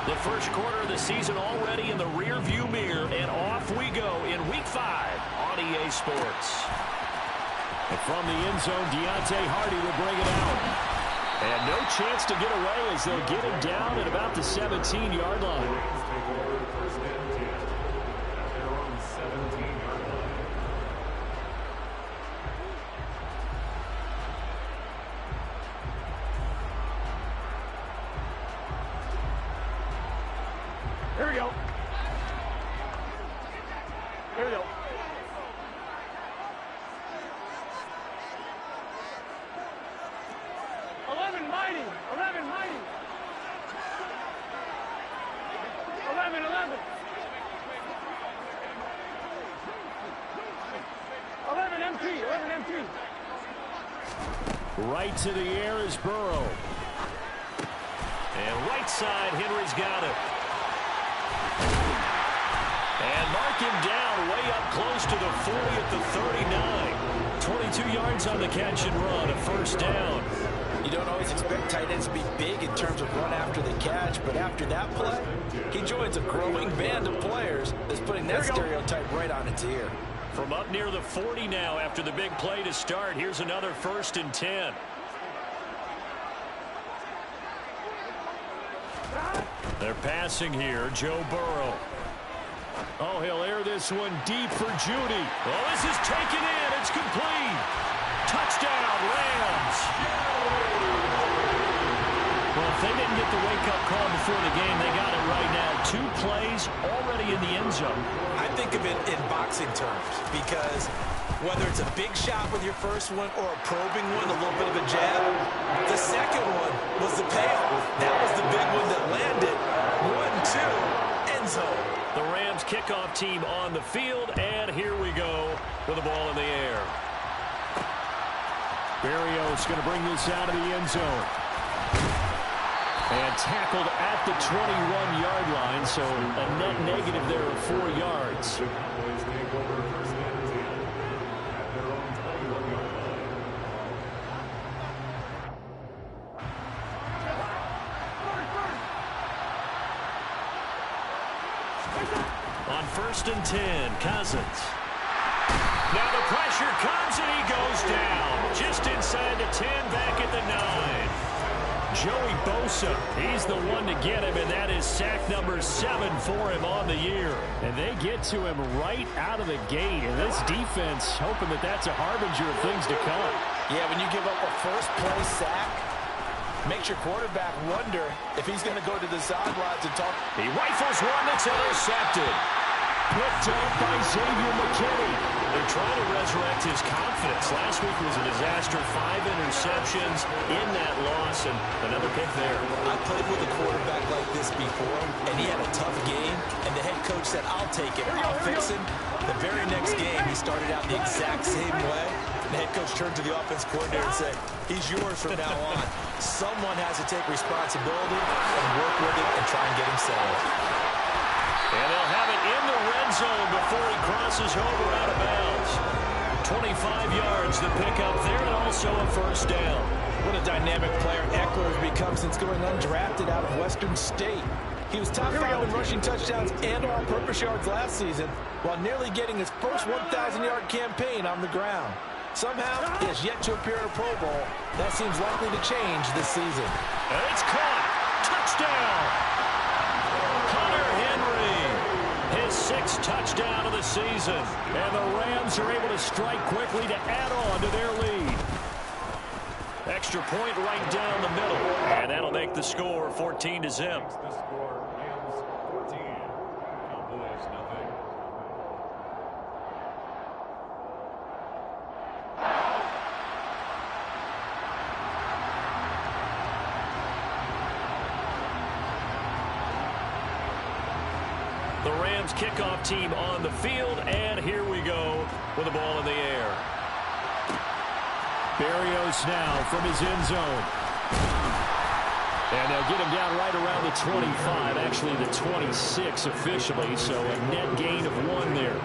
The first quarter of the season already in the rear-view mirror, and off we go in Week 5 on EA Sports. And from the end zone, Deontay Hardy will bring it out. And no chance to get away as they'll get him down at about the 17-yard line. Here we go. Here we go. Mighty. 11 mighty. 11. 11 empty. 11 empty. Right to the air is Burrow. And right side, Henry's got it. And mark him down way up close to the 40 at the 39. 22 yards on the catch and run, a first down. You don't always expect tight ends to be big in terms of run after the catch, but after that play, he joins a growing band of players that's putting that stereotype right on its ear. From up near the 40 now after the big play to start, here's another 1st and 10. They're passing here, Joe Burrow. Oh, he'll air this one deep for Judy. Oh, this is taken in. It's complete. Touchdown, Rams. Well, if they didn't get the wake-up call before the game, they got it right now. 2 plays already in the end zone. I think of it in boxing terms because whether it's a big shot with your first one or a probing one, a little bit of a jab, the second one was the payoff. That was the big one that landed. 1-2, end zone. The Rams kickoff team on the field, and here we go with the ball in the air. Berrios going to bring this out of the end zone. And tackled at the 21-yard line, so a net negative there of 4 yards. On 1st and 10, Cousins. Now the pressure comes and he goes down. Just inside the 10, back at the 9. Joey Bosa, he's the one to get him, and that is sack number 7 for him on the year. And they get to him right out of the gate, and this defense hoping that that's a harbinger of things to come. Yeah, when you give up a first-play sack, makes your quarterback wonder if he's going to go to the sidelines and talk. He rifles one that's intercepted. Picked up by Xavier McKinney. They're trying to resurrect his confidence. Last week was a disaster. 5 interceptions in that loss, and another pick there. I played with a quarterback like this before, and he had a tough game, and the head coach said, I'll take it, I'll fix him. The very next game, he started out the exact same way. The head coach turned to the offense coordinator and said, he's yours from now on. Someone has to take responsibility and work with it and try and get him settled. And they'll have it in the red zone before he crosses over out of bounds. 25 yards the pickup there, and also a first down. What a dynamic player Eckler has become since going undrafted out of Western State. He was top 5 in rushing touchdowns and all-purpose yards last season, while nearly getting his first 1,000-yard campaign on the ground. Somehow, he has yet to appear in a Pro Bowl. That seems likely to change this season. And it's caught. Touchdown. His 6th touchdown of the season. And the Rams are able to strike quickly to add on to their lead. Extra point right down the middle. And that'll make the score 14-0. The Rams kickoff team on the field, and here we go with the ball in the air. Berrios now from his end zone. And they'll get him down right around the 25, actually the 26 officially, so a net gain of 1 there.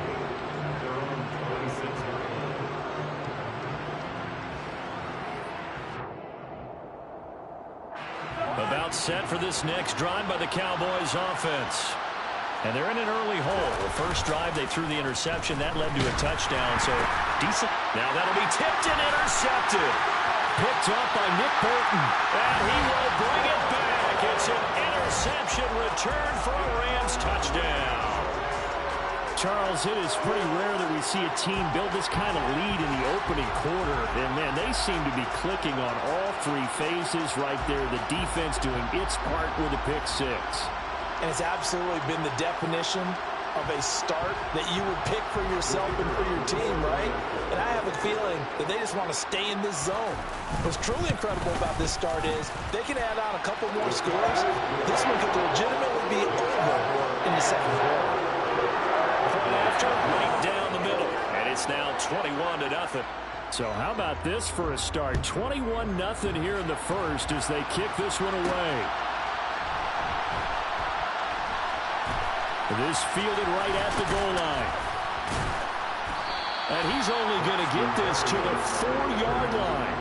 About set for the this next drive by the Cowboys offense. And they're in an early hole. The first drive, they threw the interception. That led to a touchdown, so decent. Now that'll be tipped and intercepted. Picked up by Nick Bolton. And he will bring it back. It's an interception return for a Rams touchdown. Charles, it is pretty rare that we see a team build this kind of lead in the opening quarter. And, man, they seem to be clicking on all three phases right there. The defense doing its part with a pick six. And it's absolutely been the definition of a start that you would pick for yourself and for your team, right? And I have a feeling that they just want to stay in this zone. What's truly incredible about this start is they can add on a couple more scores. This one could legitimately be over in the second quarter. After right down the middle, and it's now 21-0. So how about this for a start? 21-0 here in the first as they kick this one away. This fielded right at the goal line. And he's only going to get this to the 4-yard line.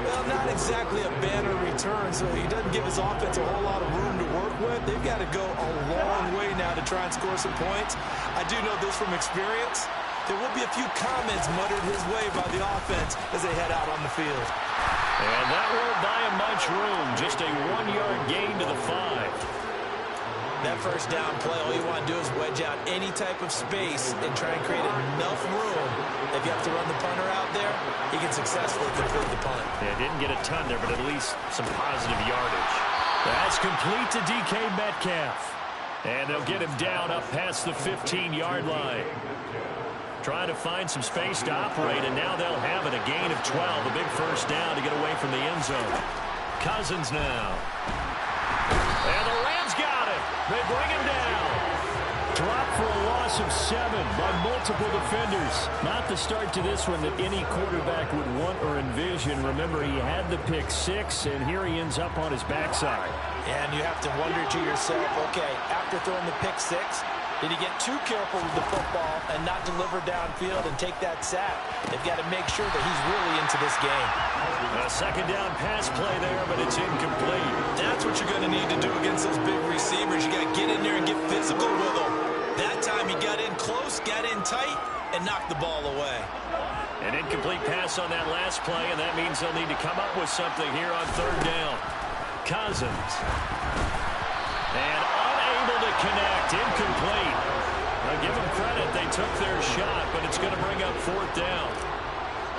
Well, not exactly a banner return, so he doesn't give his offense a whole lot of room to work with. They've got to go a long way now to try and score some points. I do know this from experience. There will be a few comments muttered his way by the offense as they head out on the field. And that won't buy him much room. Just a 1-yard gain to the 5. That first down play, all you want to do is wedge out any type of space and try and create enough room. If you have to run the punter out there, he can successfully complete the punt. Yeah, didn't get a ton there, but at least some positive yardage. That's complete to DK Metcalf. And they'll get him down up past the 15-yard line. Trying to find some space to operate, and now they'll have it. A gain of 12, a big first down to get away from the end zone. Cousins now. And the Rams got it. They bring him down. Dropped for a loss of 7 by multiple defenders. Not the start to this one that any quarterback would want or envision. Remember, he had the pick 6, and here he ends up on his backside. And you have to wonder to yourself, okay, after throwing the pick 6, did he get too careful with the football and not deliver downfield and take that sack? They've got to make sure that he's really into this game. A second down pass play there, but it's incomplete. That's what you're going to need to do against those big receivers. You got to get in there and get physical with them. That time he got in close, got in tight, and knocked the ball away. An incomplete pass on that last play, and that means they'll need to come up with something here on third down. Cousins. And unable to connect. Incomplete. Now give them credit. They took their shot, but it's going to bring up fourth down.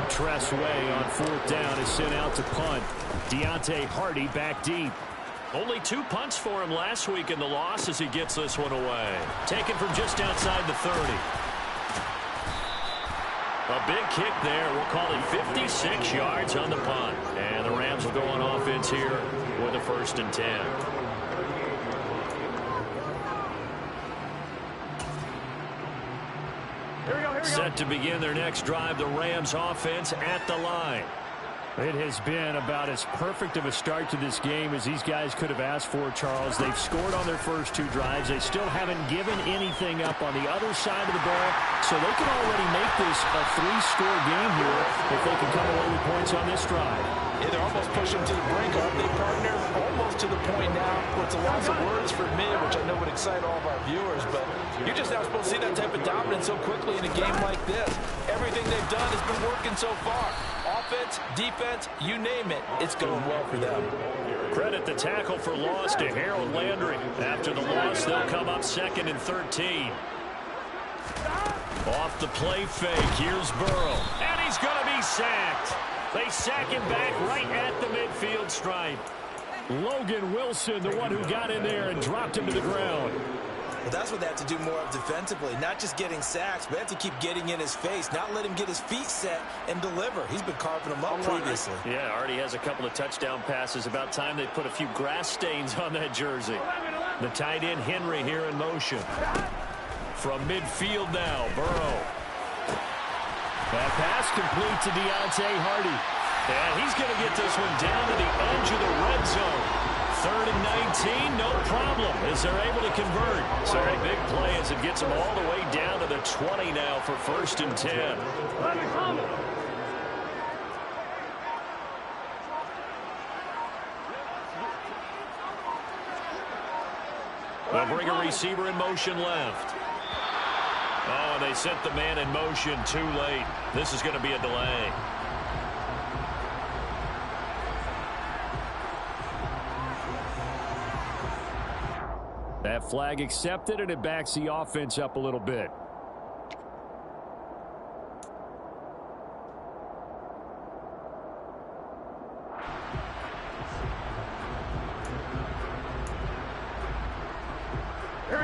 Tressway on fourth down is sent out to punt. Deontay Hardy back deep. Only 2 punts for him last week in the loss as he gets this one away. Taken from just outside the 30. A big kick there. We'll call it 56 yards on the punt. And the Rams will go on offense here with a 1st and 10. Set to begin their next drive, the Rams offense at the line. It has been about as perfect of a start to this game as these guys could have asked for, Charles. They've scored on their first 2 drives. They still haven't given anything up on the other side of the ball, so they can already make this a 3-score game here if they can come away with points on this drive. Yeah, they're almost pushing to the brink, aren't they, partner? Almost to the point now where it's a loss of words for me, which I know would excite all of our viewers, but you're just not supposed to see that type of dominance so quickly in a game like this. Everything they've done has been working so far. Offense, defense, you name it, it's going well for them. Credit the tackle for loss to Harold Landry. After the loss, they'll come up 2nd and 13. Off the play fake, here's Burrow. And he's going to be sacked. They sack him back right at the midfield stripe. Logan Wilson, the one who got in there and dropped him to the ground. Well, that's what they have to do more of defensively. Not just getting sacks, but they have to keep getting in his face, not let him get his feet set and deliver. He's been carving them up previously. Yeah, already has a couple of touchdown passes. About time they put a few grass stains on that jersey. The tight end Henry here in motion. From midfield now, Burrow. That pass complete to Deontay Hardy. And he's going to get this one down to the edge of the red zone. 3rd and 19, no problem, as they're able to convert. So a big play as it gets them all the way down to the 20 now for 1st and 10. They'll bring a receiver in motion left. Oh, and they sent the man in motion too late. This is going to be a delay. That flag accepted, and it backs the offense up a little bit.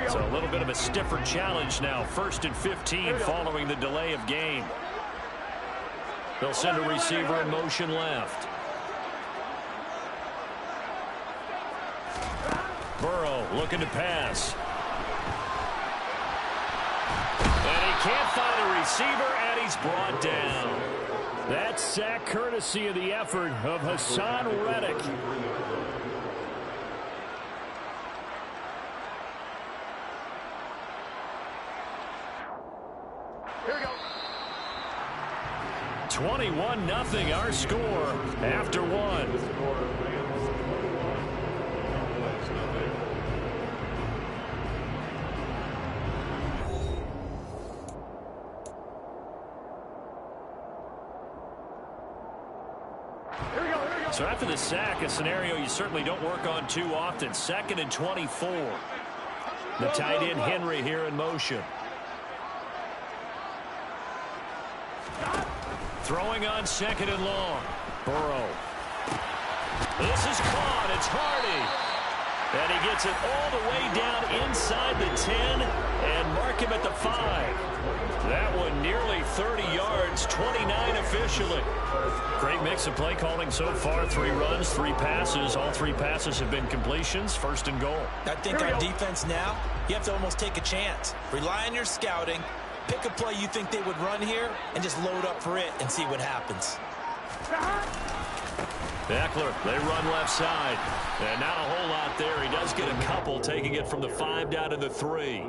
So a little bit of a stiffer challenge now. 1st and 15 following the delay of game. They'll send a receiver in motion left. Burrow looking to pass. And he can't find a receiver, and he's brought down. That sack courtesy of the effort of Hassan Reddick. Here we go. 21-0 our score after one. So after the sack, a scenario you certainly don't work on too often. 2nd and 24. The tight end Henry here in motion. Throwing on 2nd and long. Burrow. This is caught. It's Hardy. And he gets it all the way down inside the 10 and mark him at the 5. That one nearly 30 yards, 29 officially. Great mix of play calling so far. 3 runs, 3 passes. All 3 passes have been completions. 1st and goal. I think on defense now, you have to almost take a chance. Rely on your scouting. Pick a play you think they would run here and just load up for it and see what happens. Eckler, they run left side. And not a whole lot there. He does get a couple, taking it from the 5 down to the 3.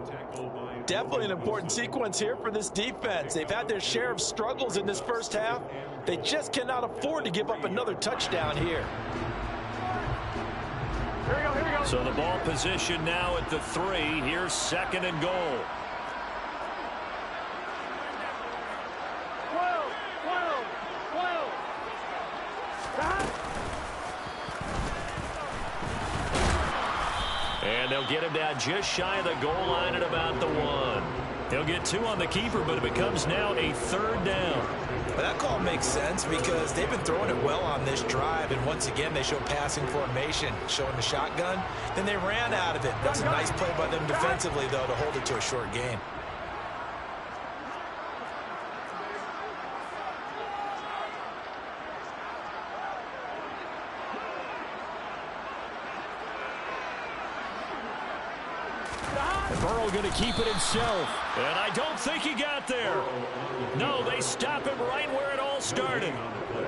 Definitely an important sequence here for this defense. They've had their share of struggles in this first half. They just cannot afford to give up another touchdown here. Here we go, here we go. So the ball position now at the 3. Here's 2nd and goal. 12, 12, 12. And they'll get him down just shy of the goal line at about the 1. He'll get 2 on the keeper, but it becomes now a 3rd down. But that call makes sense because they've been throwing it well on this drive, and once again they show passing formation, showing the shotgun. Then they ran out of it. That's a nice play by them defensively, though, to hold it to a short game. Burrow going to keep it himself. And I don't think he got there. No, they stop him right where it all started.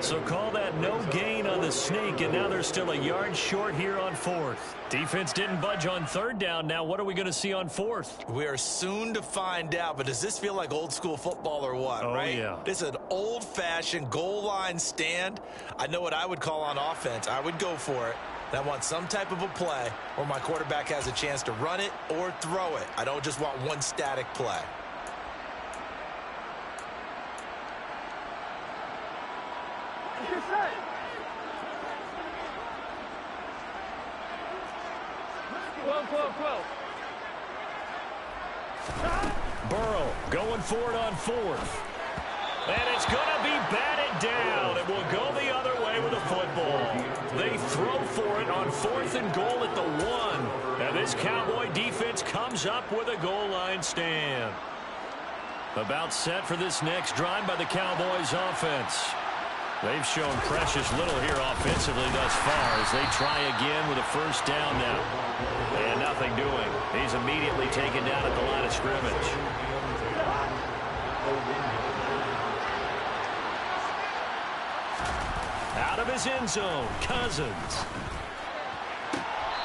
So call that no gain on the sneak, and now they're still a yard short here on 4th. Defense didn't budge on 3rd down. Now what are we going to see on 4th? We are soon to find out, but does this feel like old school football or what, right? Yeah. This is an old-fashioned goal line stand. I know what I would call on offense. I would go for it. I want some type of a play where my quarterback has a chance to run it or throw it. I don't just want one static play. Get set. Burrow going for it on 4th. And it's going to be batted down. It will go the other way with a football. They throw for it on 4th and goal at the 1. And this Cowboy defense comes up with a goal line stand. About set for this next drive by the Cowboys offense. They've shown precious little here offensively thus far as they try again with a 1st down now. And nothing doing. He's immediately taken down at the line of scrimmage. Out of his end zone, Cousins.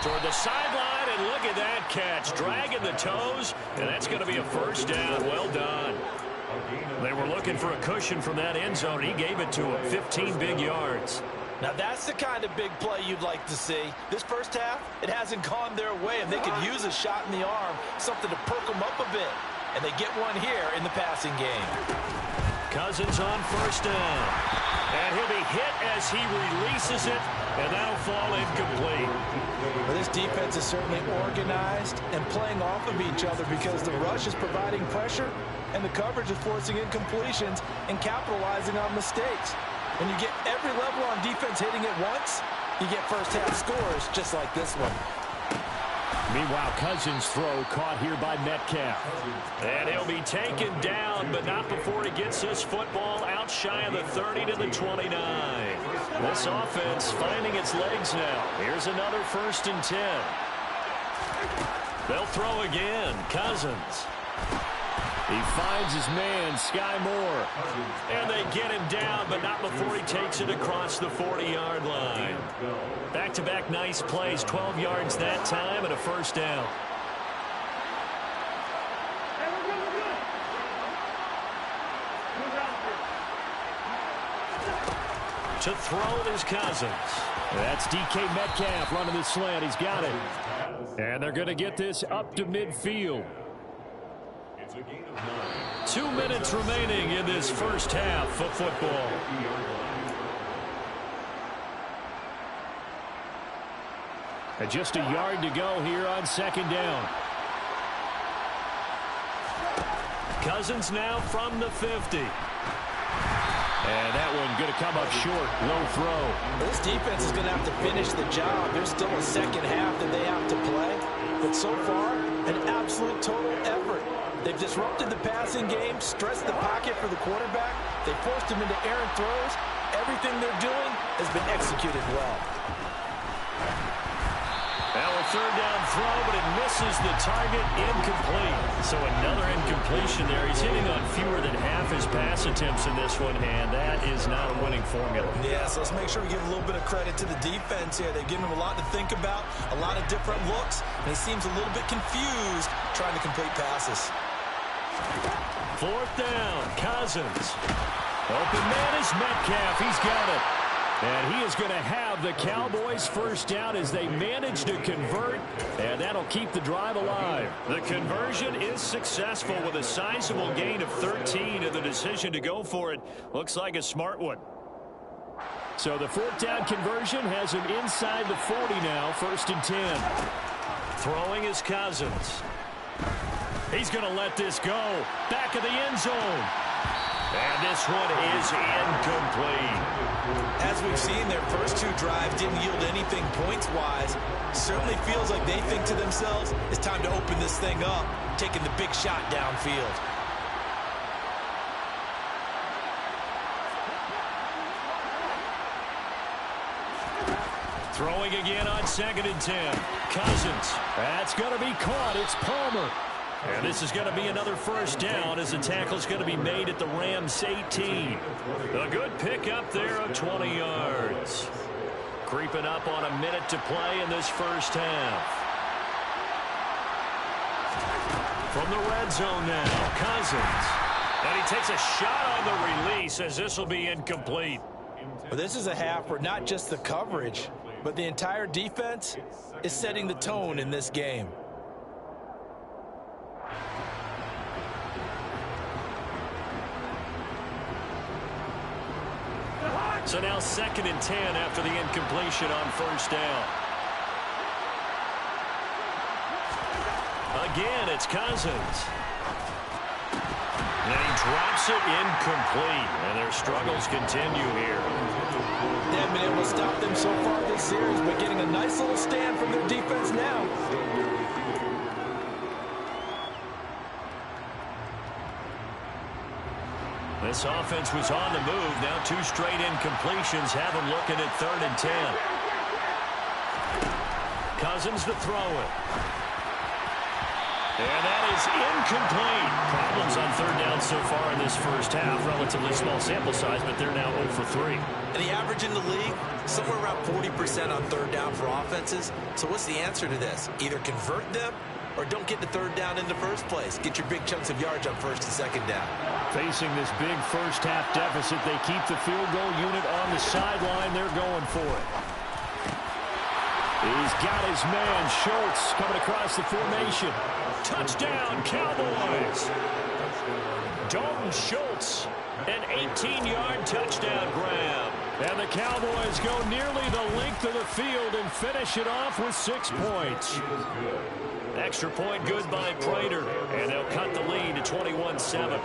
Toward the sideline, and look at that catch. Dragging the toes, and that's going to be a 1st down. Well done. They were looking for a cushion from that end zone. He gave it to him. 15 big yards. Now that's the kind of big play you'd like to see. This first half, it hasn't gone their way, and they could use a shot in the arm, something to perk them up a bit. And they get one here in the passing game. Cousins on first down. And he'll be hit as he releases it, and that'll fall incomplete. Well, this defense is certainly organized and playing off of each other because the rush is providing pressure and the coverage is forcing incompletions and capitalizing on mistakes. When you get every level on defense hitting it once, you get first-half scores just like this one. Meanwhile, Cousins' throw caught here by Metcalf. And he'll be taken down, but not before he gets this football out shy of the 30 to the 29. This offense finding its legs now. Here's another 1st and 10. They'll throw again. Cousins. He finds his man, Sky Moore. And they get him down, but not before he takes it across the 40-yard line. Back-to-back nice plays, 12 yards that time, and a 1st down. To throw is Cousins. That's DK Metcalf running the slant. He's got it. And they're going to get this up to midfield. 2 minutes remaining in this first half of football. And just a yard to go here on 2nd down. Cousins now from the 50. And that one going to come up short. Low throw. This defense is going to have to finish the job. There's still a second half that they have to play. But so far, an absolute total effort. They've disrupted the passing game, stressed the pocket for the quarterback. They forced him into errant throws. Everything they're doing has been executed well. Now a 3rd down throw, but it misses the target, incomplete. So another incompletion there. He's hitting on fewer than half his pass attempts in this one, and that is not a winning formula. Yeah, so let's make sure we give a little bit of credit to the defense here. They've given him a lot to think about, a lot of different looks, and he seems a little bit confused trying to complete passes. 4th down, Cousins. Open man is Metcalf. He's got it. And he is going to have the Cowboys' 1st down as they manage to convert, and that'll keep the drive alive. The conversion is successful with a sizable gain of 13, and the decision to go for it looks like a smart one. So the 4th down conversion has him inside the 40 now, 1st and 10. Throwing is Cousins. He's going to let this go. Back of the end zone. And this one is incomplete. As we've seen, their first 2 drives didn't yield anything points-wise. Certainly feels like they think to themselves, it's time to open this thing up, taking the big shot downfield. Throwing again on 2nd and 10. Cousins. That's going to be caught. It's Palmer. And this is going to be another 1st down as the tackle's going to be made at the Rams' 18. A good pickup there of 20 yards. Creeping up on a minute to play in this first half. From the red zone now, Cousins. And he takes a shot on the release as this will be incomplete. Well, this is a half where not just the coverage, but the entire defense is setting the tone in this game. So now 2nd and 10 after the incompletion on 1st down. Again, it's Cousins. And he drops it incomplete. And their struggles continue here. They haven't been able to stop them so far this series, but getting a nice little stand from their defense now. This offense was on the move. Now 2 straight incompletions have them looking at 3rd and 10. Cousins to throw it. And that is incomplete. Problems on 3rd down so far in this first half. Relatively small sample size, but they're now 0 for 3. And the average in the league, somewhere around 40% on 3rd down for offenses. So what's the answer to this? Either convert them or don't get the third down in the first place. Get your big chunks of yards on first and second down. Facing this big first-half deficit, they keep the field goal unit on the sideline. They're going for it. He's got his man, Schultz, coming across the formation. Touchdown, Cowboys! Dalton Schultz, an 18-yard touchdown grab. And the Cowboys go nearly the length of the field and finish it off with 6 points. Extra point good by Prater, and they'll cut the lead to 21-7.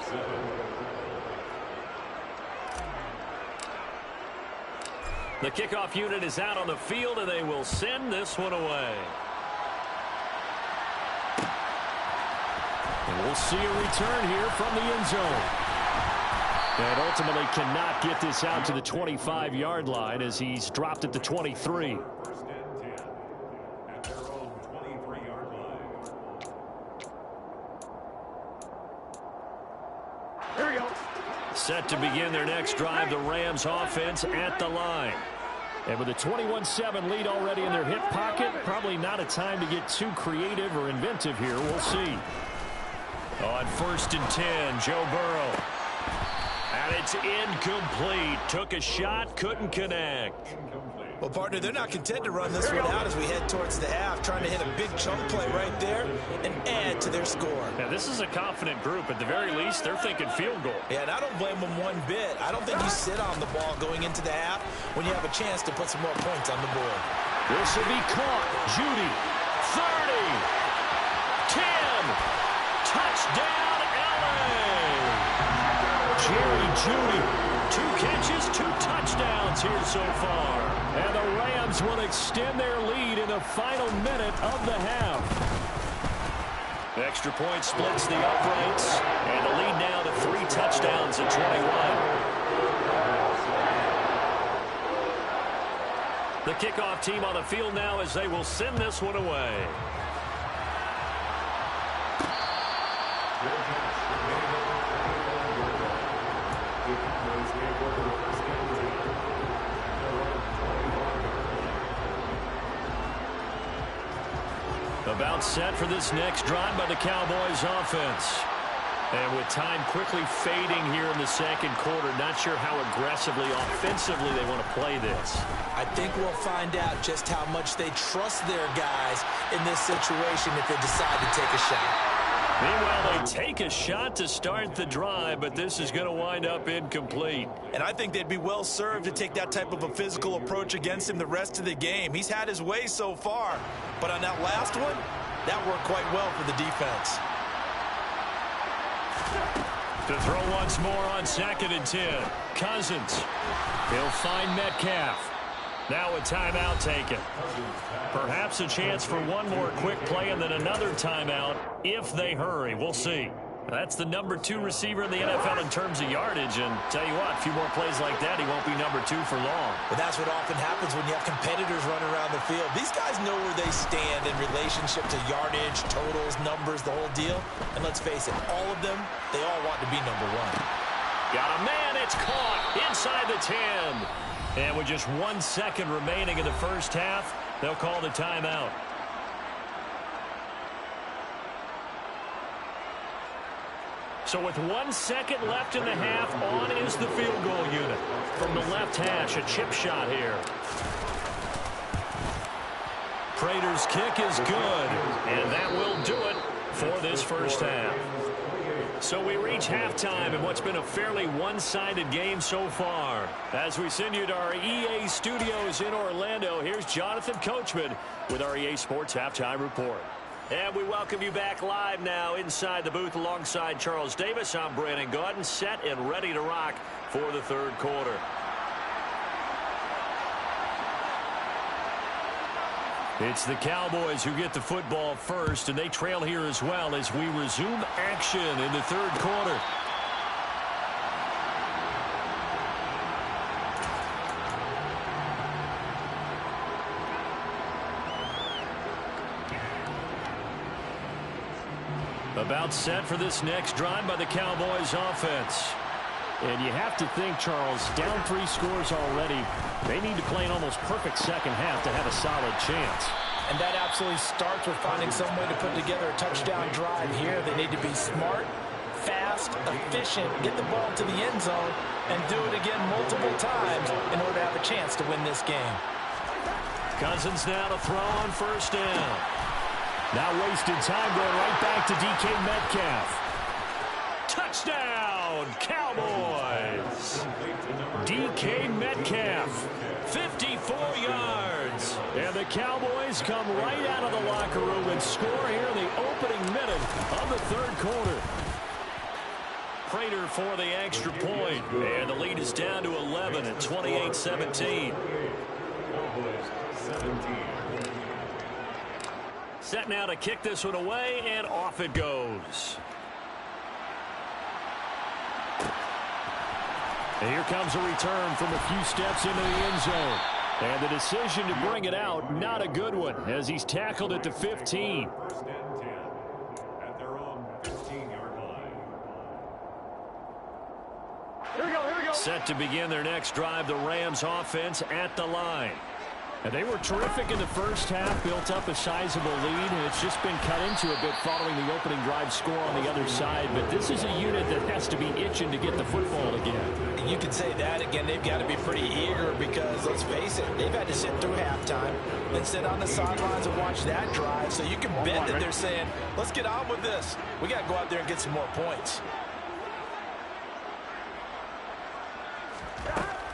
The kickoff unit is out on the field, and they will send this one away. And we'll see a return here from the end zone. And ultimately cannot get this out to the 25-yard line as he's dropped at the 23. Here we go. Set to begin their next drive, the Rams offense at the line. And with a 21-7 lead already in their hip pocket, probably not a time to get too creative or inventive here. We'll see. On 1st and 10, Joe Burrow. And it's incomplete. Took a shot, couldn't connect. Well, partner, they're not content to run this one out as we head towards the half, trying to hit a big chunk play right there and add to their score. Yeah, this is a confident group. At the very least, they're thinking field goal. Yeah, and I don't blame them one bit. I don't think you sit on the ball going into the half when you have a chance to put some more points on the board. This will be caught. Judy, 30, 10, touchdown, LA! Jerry Judy, 2 catches, 2 touchdowns here so far. And the Rams will extend their lead in the final minute of the half. Extra point splits the uprights, and the lead now to 3 touchdowns at 21. The kickoff team on the field now as they will send this one away. About set for this next drive by the Cowboys offense. And with time quickly fading here in the second quarter, not sure how aggressively, offensively they want to play this. I think we'll find out just how much they trust their guys in this situation if they decide to take a shot. Meanwhile, they take a shot to start the drive, but this is going to wind up incomplete. And I think they'd be well served to take that type of a physical approach against him the rest of the game. He's had his way so far, but on that last one, that worked quite well for the defense. To throw once more on 2nd and 10. Cousins. He'll find Metcalf. Now a timeout taken. Perhaps a chance for one more quick play and then another timeout if they hurry. We'll see. That's the number 2 receiver in the NFL in terms of yardage. And tell you what, a few more plays like that, he won't be number 2 for long. But that's what often happens when you have competitors running around the field. These guys know where they stand in relationship to yardage, totals, numbers, the whole deal. And let's face it, all of them, they all want to be number 1. Got a man, it's caught inside the 10. And with just 1 second remaining in the first half, they'll call the timeout. So with 1 second left in the half, on is the field goal unit. From the left hash, a chip shot here. Prater's kick is good, and that will do it for this first half. So we reach halftime in what's been a fairly one-sided game so far. As we send you to our EA studios in Orlando, here's Jonathan Coachman with our EA Sports Halftime Report. And we welcome you back live now inside the booth alongside Charles Davis. I'm Brandon Gaudin, set and ready to rock for the third quarter. It's the Cowboys who get the football first, and they trail here as well as we resume action in the third quarter. About set for this next drive by the Cowboys offense. And you have to think, Charles, down 3 scores already. They need to play an almost perfect second half to have a solid chance. And that absolutely starts with finding some way to put together a touchdown drive here. They need to be smart, fast, efficient, get the ball to the end zone, and do it again multiple times in order to have a chance to win this game. Cousins now to throw on first down. Not wasting time, going right back to DK Metcalf. Touchdown, Cowboys! DK Metcalf, 54 yards. And the Cowboys come right out of the locker room and score here in the opening minute of the third quarter. Prater for the extra point. And the lead is down to 11 at 28-17. Set now to kick this one away, and off it goes. And here comes a return from a few steps into the end zone. And the decision to bring it out, not a good one, as he's tackled at the 15. First and 10 at their own 15-yard line. Here we go, here we go. Set to begin their next drive, the Rams offense at the line. And they were terrific in the first half, built up a sizable lead, and it's just been cut into a bit following the opening drive score on the other side. But this is a unit that has to be itching to get the football again. You could say that again. They've got to be pretty eager because, let's face it, they've had to sit through halftime and sit on the sidelines and watch that drive. So you can bet that they're saying, let's get on with this. We got to go out there and get some more points.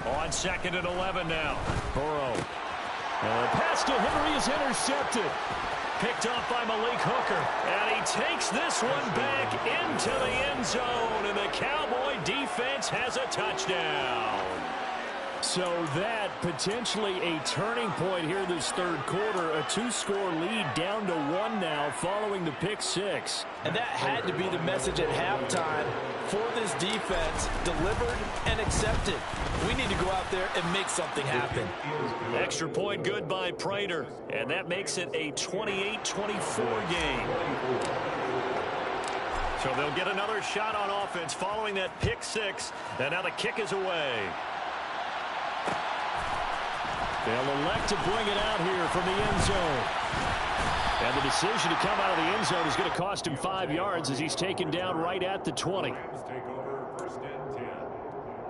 On 2nd and 11 now. Burrow. And the pass to Henry is intercepted. Picked off by Malik Hooker. And he takes this one back into the end zone. And the Cowboy defense has a touchdown. So that potentially a turning point here this third quarter. A 2-score lead down to 1 now following the pick 6. And that had to be the message at halftime for this defense. Delivered and accepted. We need to go out there and make something happen. Extra point good by Prater. And that makes it a 28-24 game. So they'll get another shot on offense following that pick 6. And now the kick is away. They'll elect to bring it out here from the end zone. And the decision to come out of the end zone is going to cost him 5 yards as he's taken down right at the 20. Rams take over first and 10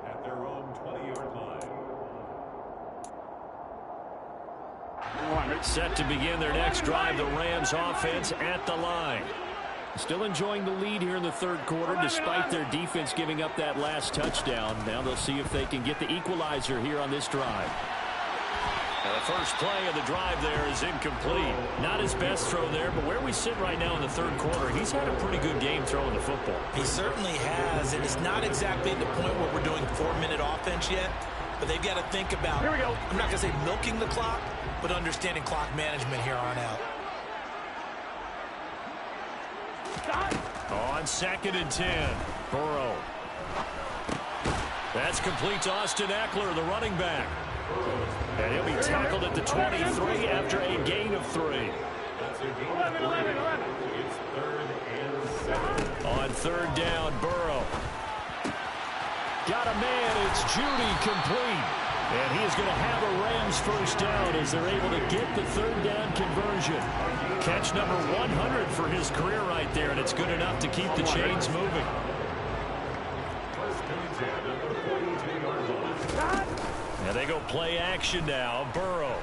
at their own 20-yard line. Set to begin their next drive, the Rams offense at the line. Still enjoying the lead here in the third quarter despite their defense giving up that last touchdown. Now they'll see if they can get the equalizer here on this drive. And the first play of the drive there is incomplete. Not his best throw there, but where we sit right now in the third quarter, he's had a pretty good game throwing the football. He certainly has, and it's not exactly at the point where we're doing 4-minute offense yet, but they've got to think about, Here we go. I'm not going to say milking the clock, but understanding clock management here on out. On 2nd and 10, Burrow. That's complete to Austin Eckler, the running back. And he'll be tackled at the 23 after a gain of 3. 11. It's 3rd and 7. On 3rd down, Burrow. Got a man, it's Judy complete. And he is going to have a Rams first down as they're able to get the 3rd down conversion. Catch number 100 for his career right there, and it's good enough to keep the chains moving. First and 10 at the 42-yard line. And they go play action now. Burrow.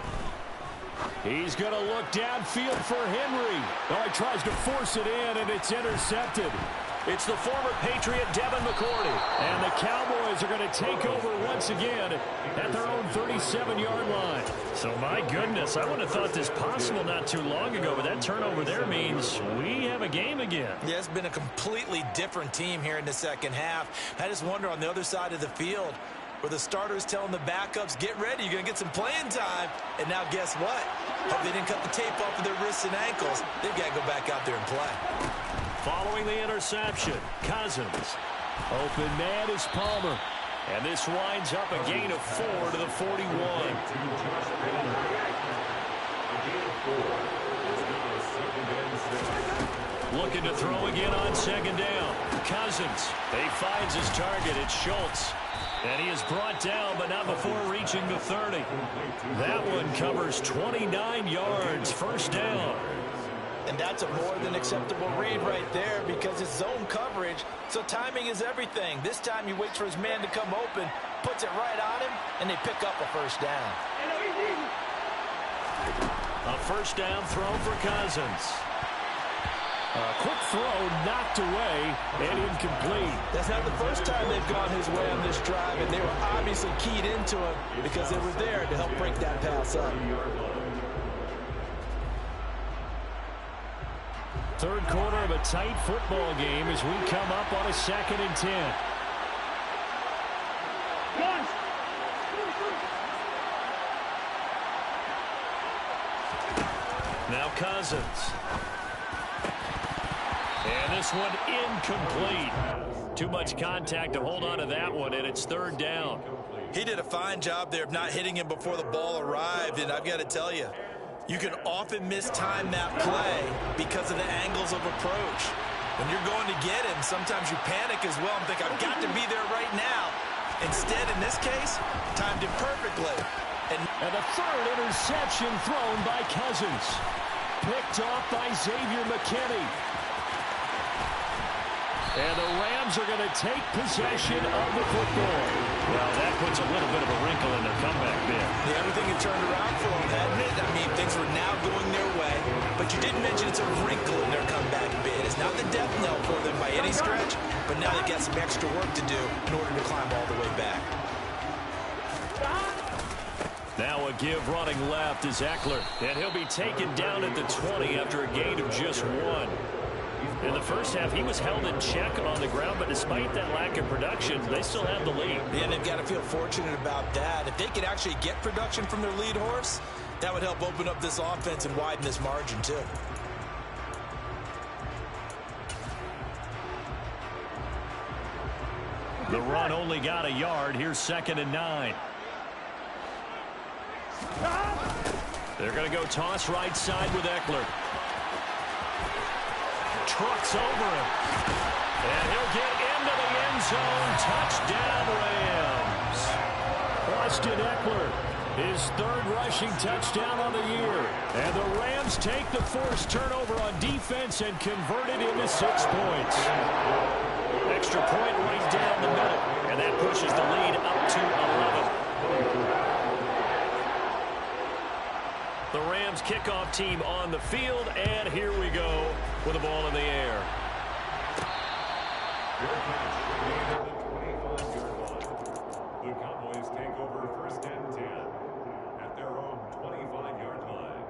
He's going to look downfield for Henry. Oh, he tries to force it in, and it's intercepted. It's the former Patriot Devin McCourty. And the Cowboys are going to take over once again at their own 37-yard line. So, my goodness, I wouldn't have thought this possible not too long ago, but that turnover there means we have a game again. Yeah, it's been a completely different team here in the second half. I just wonder on the other side of the field, where the starters telling the backups, get ready, you're going to get some playing time. And now guess what? Hope they didn't cut the tape off of their wrists and ankles. They've got to go back out there and play. Following the interception, Cousins. Open man is Palmer. And this winds up a gain of 4 to the 41. Looking to throw again on 2nd down. Cousins. He finds his target. It's Schultz. And he is brought down, but not before reaching the 30. That one covers 29 yards, first down. And that's a more than acceptable read right there because it's zone coverage, so timing is everything. This time he waits for his man to come open, puts it right on him, and they pick up a first down. A first down throw for Cousins. A quick throw knocked away and incomplete. That's not the first time they've gone his way on this drive, and they were obviously keyed into him because they were there to help break that pass up. Third quarter of a tight football game as we come up on a 2nd and 10. Now Cousins. And this one incomplete. Too much contact to hold on to that one, and it's 3rd down. He did a fine job there of not hitting him before the ball arrived, and I've got to tell you, you can often mistime that play because of the angles of approach. When you're going to get him, sometimes you panic as well and think, I've got to be there right now. Instead, in this case, timed it perfectly. And a 3rd interception thrown by Cousins. Picked off by Xavier McKinney. And the Rams are going to take possession of the football. Well, that puts a little bit of a wrinkle in their comeback bid. Yeah, everything had turned around for them, hadn't it? I mean, things were now going their way. But you did mention it's a wrinkle in their comeback bid. It's not the death knell for them by any stretch, but now they've got some extra work to do in order to climb all the way back. Now a give running left is Eckler, and he'll be taken down at the 20 after a gain of just 1. In the first half, he was held in check on the ground, but despite that lack of production, they still have the lead. Yeah, and they've got to feel fortunate about that. If they could actually get production from their lead horse, that would help open up this offense and widen this margin, too. The run only got a yard. Here's 2nd and 9. They're going to go toss right side with Eckler. Trucks over him. And he'll get into the end zone. Touchdown, Rams. Austin Eckler, his 3rd rushing touchdown on the year. And the Rams take the forced turnover on defense and convert it into 6 points. Extra point right down the middle. And that pushes the lead up to 11. The Rams kickoff team on the field, and here we go with the ball in the air. The Cowboys take over 1st and 10 at their own 25-yard line.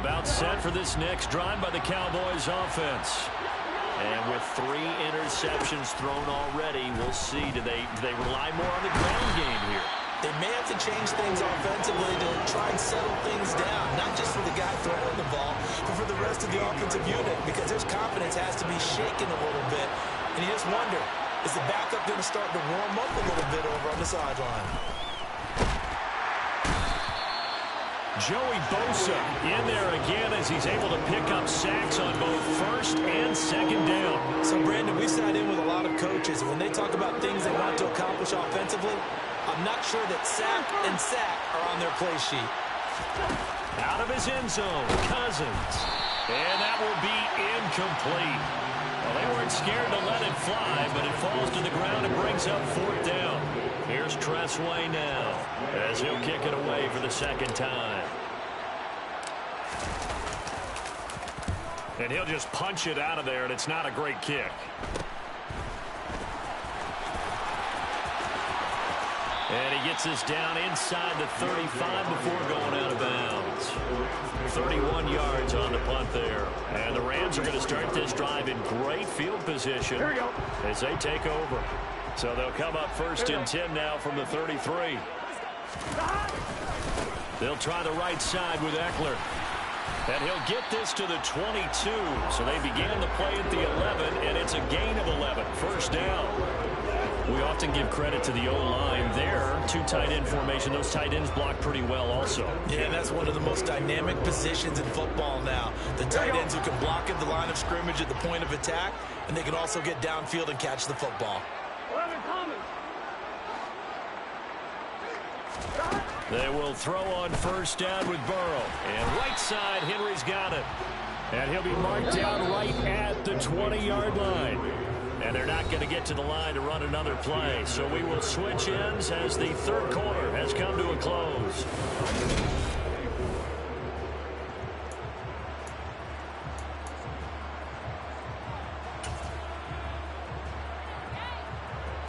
About set for this next drive by the Cowboys offense. And with 3 interceptions thrown already, we'll see. Do they rely more on the ground game here? They may have to change things offensively to try and settle things down, not just for the guy throwing the ball, but for the rest of the offensive unit, because his confidence has to be shaken a little bit. And you just wonder, is the backup going to start to warm up a little bit over on the sideline? Joey Bosa in there again as he's able to pick up sacks on both 1st and 2nd down. So, Brandon, we sat in with a lot of coaches, and when they talk about things they want to accomplish offensively, I'm not sure that sack and sack are on their play sheet. Out of his end zone, Cousins. And that will be incomplete. Well, they weren't scared to let it fly, but it falls to the ground and brings up 4th down. Here's Tressway now as he'll kick it away for the 2nd time. And he'll just punch it out of there, and it's not a great kick. And he gets this down inside the 35 before going out of bounds. 31 yards on the punt there. And the Rams are going to start this drive in great field position as they take over. So they'll come up 1st and 10 now from the 33. They'll try the right side with Eckler. And he'll get this to the 22. So they began the play at the 11, and it's a gain of 11. First down. We often give credit to the O-line there. Two tight end formation. Those tight ends block pretty well also. Yeah, and that's one of the most dynamic positions in football now. The tight ends who can block at the line of scrimmage at the point of attack, and they can also get downfield and catch the football. They will throw on first down with Burrow. And right side, Henry's got it. And he'll be marked down right at the 20-yard line. And they're not going to get to the line to run another play. So we will switch ends as the third quarter has come to a close.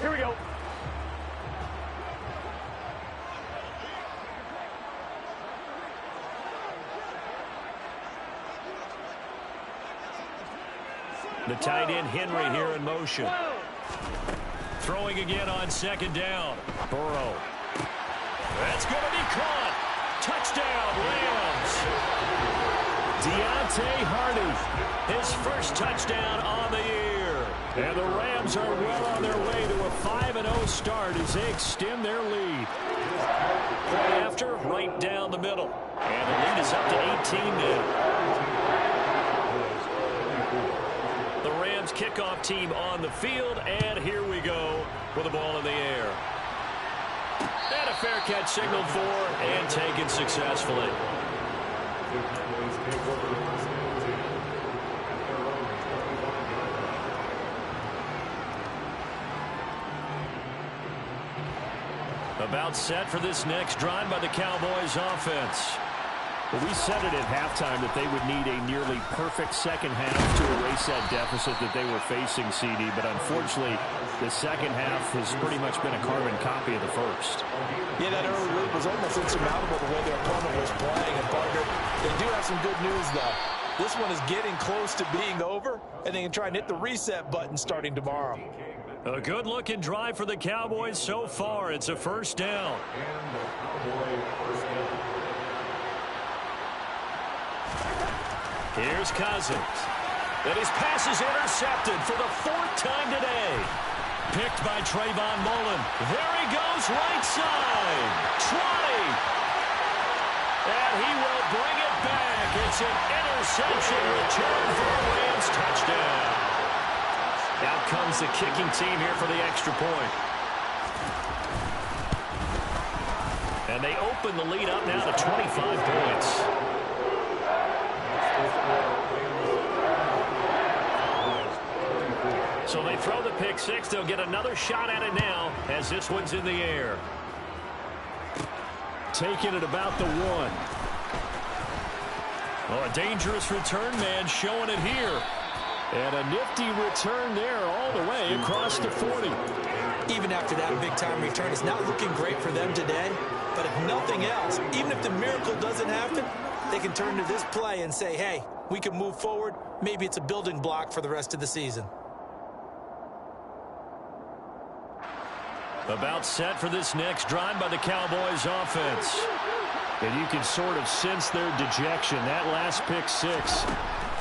Here we go. The tight end Henry here in motion. Throwing again on second down. Burrow. That's going to be caught. Touchdown, Rams. Deontay Hardy, his first touchdown on the year. And the Rams are well on their way to a 5-0 start as they extend their lead. Play after, right down the middle. And the lead is up to 18 now. The Rams kickoff team on the field, and here we go with the ball in the air. And a fair catch signaled for and taken successfully. About set for this next drive by the Cowboys offense. Well, we said it at halftime that they would need a nearly perfect second half to erase that deficit that they were facing, CD. But unfortunately, the second half has pretty much been a carbon copy of the first. Yeah, that early lead was almost insurmountable the way their opponent was playing. And, partner, they do have some good news, though. This one is getting close to being over, and they can try and hit the reset button starting tomorrow. A good-looking drive for the Cowboys so far. It's a first down. Here's Cousins. And his pass is intercepted for the fourth time today. Picked by Trayvon Mullen. There he goes, right side. 20. And he will bring it back. It's an interception return for a Rams touchdown. Out comes the kicking team here for the extra point. And they open the lead up now to 25 points. So they throw the pick six. They'll get another shot at it now as this one's in the air. Taking it about the one. Oh, a dangerous return man showing it here. And a nifty return there all the way across the 40. Even after that big-time return, it's not looking great for them today. But if nothing else, even if the miracle doesn't happen, they can turn to this play and say, hey, we can move forward. Maybe it's a building block for the rest of the season. About set for this next drive by the Cowboys offense. And you can sort of sense their dejection. That last pick six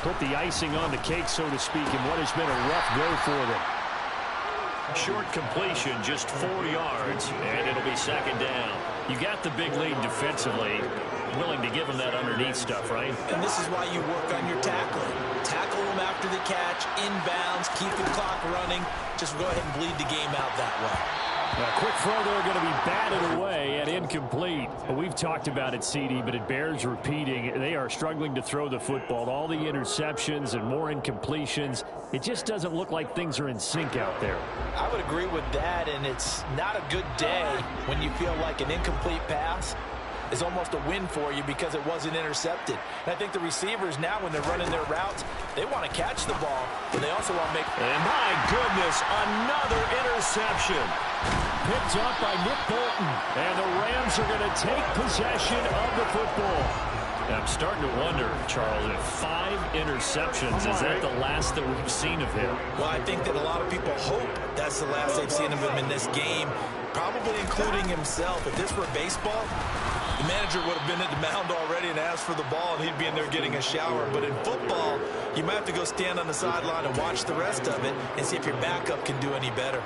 put the icing on the cake, so to speak, in what has been a rough go for them. Short completion, just 4 yards, and it'll be second down. You got the big lead defensively. Willing to give them that underneath stuff, right? And this is why you work on your tackling. Tackle them after the catch, inbounds, keep the clock running. Just go ahead and bleed the game out that way. A quick throw there going to be batted away and incomplete. We've talked about it, CD, but it bears repeating. They are struggling to throw the football. All the interceptions and more incompletions. It just doesn't look like things are in sync out there. I would agree with that, and it's not a good day when you feel like an incomplete pass is almost a win for you because it wasn't intercepted. And I think the receivers now, when they're running their routes, they want to catch the ball, but they also want to make... And my goodness, another interception. Picked up by Nick Bolton. And the Rams are going to take possession of the football. I'm starting to wonder, Charles, if 5 interceptions, is that the last that we've seen of him? Well, I think that a lot of people hope that's the last they've seen of him in this game, probably including himself. If this were baseball, the manager would have been at the mound already and asked for the ball, and he'd be in there getting a shower. But in football, you might have to go stand on the sideline and watch the rest of it and see if your backup can do any better.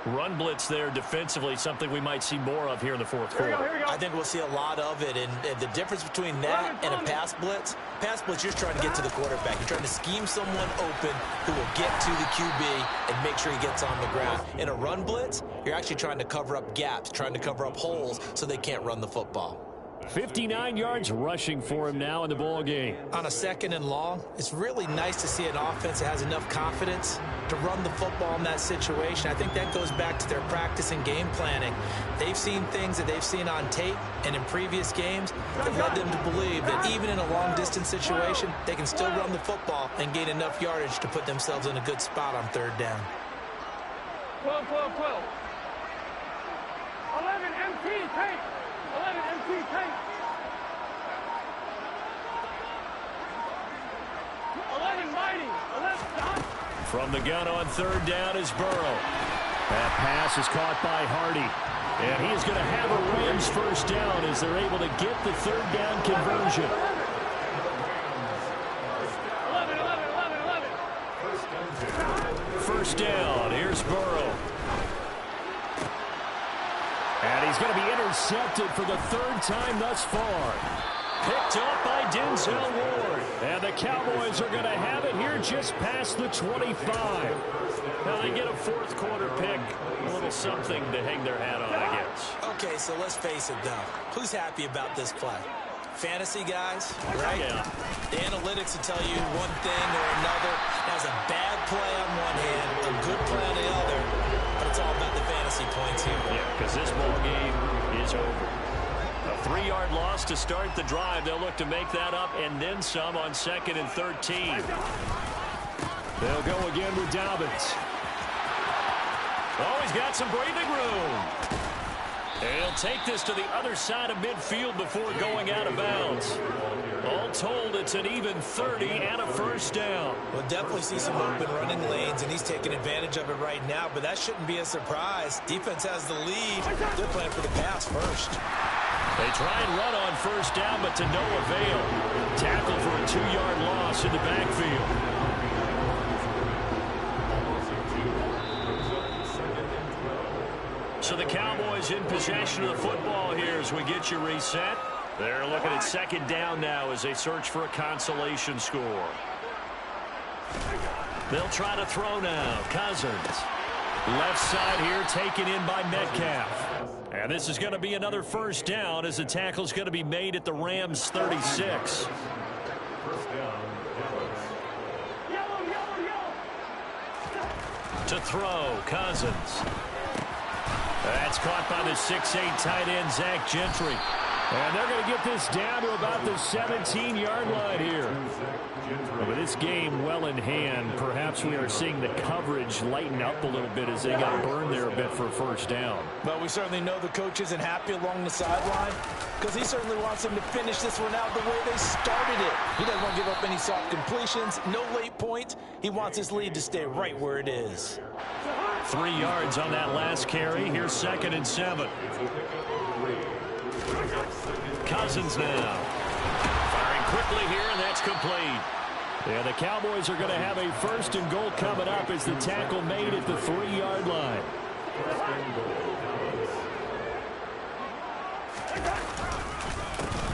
Run blitz there defensively, something we might see more of here in the fourth quarter. I think we'll see a lot of it, and the difference between that and a pass blitz, you're just trying to get to the quarterback. You're trying to scheme someone open who will get to the QB and make sure he gets on the ground. In a run blitz, you're actually trying to cover up gaps, trying to cover up holes so they can't run the football. 59 yards rushing for him now in the ball game. On a 2nd and long, it's really nice to see an offense that has enough confidence to run the football in that situation. I think that goes back to their practice and game planning. They've seen things that they've seen on tape and in previous games that led them to believe that even in a long-distance situation, they can still run the football and gain enough yardage to put themselves in a good spot on 3rd down. 12. 11 MT tape. 11 MT tape. 11 mighty. 11 stop. From the gun on 3rd down is Burrow. That pass is caught by Hardy. And he is going to have a Rams first down as they're able to get the 3rd down conversion. 11. First down. Here's Burrow. And he's going to be intercepted for the 3rd time thus far. Picked up by Denzel Ward. And the Cowboys are going to have it here just past the 25. Now they get a fourth quarter pick. A little something to hang their hat on, I guess. Okay, so let's face it, though. Who's happy about this play? Fantasy guys, right? Yeah. The analytics will tell you one thing or another. That's a bad play on one hand, a good play on the other. But it's all about the fantasy points here. Yeah, because this ball game is over. A 3-yard loss to start the drive. They'll look to make that up and then some on 2nd and 13. They'll go again with Dobbins. Oh, he's got some breathing room. And he'll take this to the other side of midfield before going out of bounds. All told, it's an even 30 and a first down. We'll definitely see some open running lanes, and he's taking advantage of it right now, but that shouldn't be a surprise. Defense has the lead. They're playing for the pass first. They try and run on first down, but to no avail. Tackle for a 2-yard loss in the backfield. So the Cowboys in possession of the football here as we get you reset. They're looking at 2nd down now as they search for a consolation score. They'll try to throw now. Cousins. Left side here taken in by Metcalf. And this is going to be another first down as the tackle's going to be made at the Rams 36. To throw, Cousins. That's caught by the 6'8" tight end, Zach Gentry. And they're going to get this down to about the 17-yard line here. With this game well in hand, perhaps we are seeing the coverage lighten up a little bit as they got burned there a bit for a first down. But we certainly know the coach isn't happy along the sideline because he certainly wants them to finish this one out the way they started it. He doesn't want to give up any soft completions, no late points. He wants his lead to stay right where it is. 3 yards on that last carry. Here's 2nd and 7. Cousins now. Firing quickly here, and that's complete. Yeah, the Cowboys are going to have a 1st and goal coming up as the tackle made at the 3-yard line.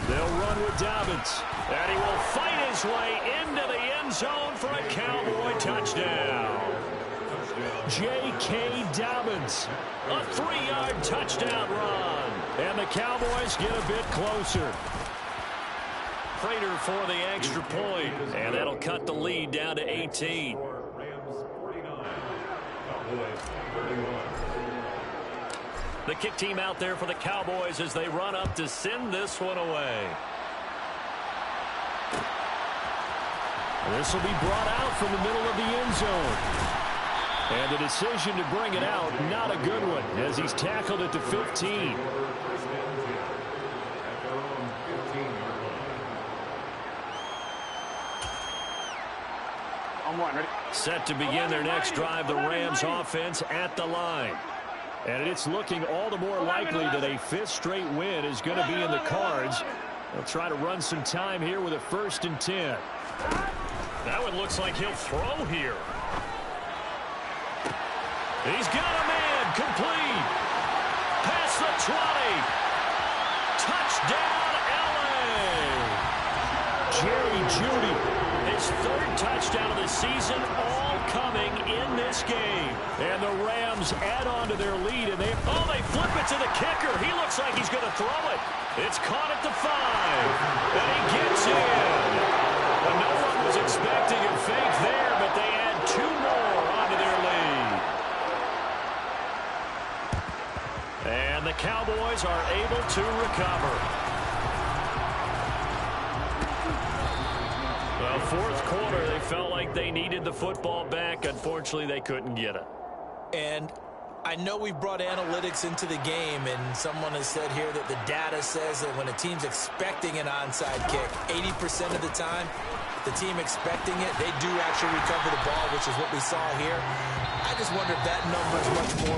They'll run with Dobbins. And he will fight his way into the end zone for a Cowboy touchdown. J.K. Dobbins. A 3-yard touchdown run. And the Cowboys get a bit closer. Prater for the extra point. And that'll cut the lead down to 18. The kick team out there for the Cowboys as they run up to send this one away. This will be brought out from the middle of the end zone. And the decision to bring it out, not a good one, as he's tackled at the 15. Set to begin their next drive, the Rams offense at the line. And it's looking all the more likely that a 5th straight win is going to be in the cards. They'll try to run some time here with a 1st and 10. That one looks like he'll throw here. He's got a man complete. Past the 20. Touchdown, L.A. Jerry Jeudy, his third touchdown of the season, all coming in this game. And the Rams add on to their lead, and they flip it to the kicker. He looks like he's going to throw it. It's caught at the 5, and he gets in. Well, no one was expecting a fake there, but they add 2 more onto their lead. And the Cowboys are able to recover. Well, fourth quarter, they felt like they needed the football back. Unfortunately, they couldn't get it. And I know we brought analytics into the game, and someone has said here that the data says that when a team's expecting an onside kick, 80% of the time, the team expecting it, they do actually recover the ball, which is what we saw here. I just wonder if that number is much more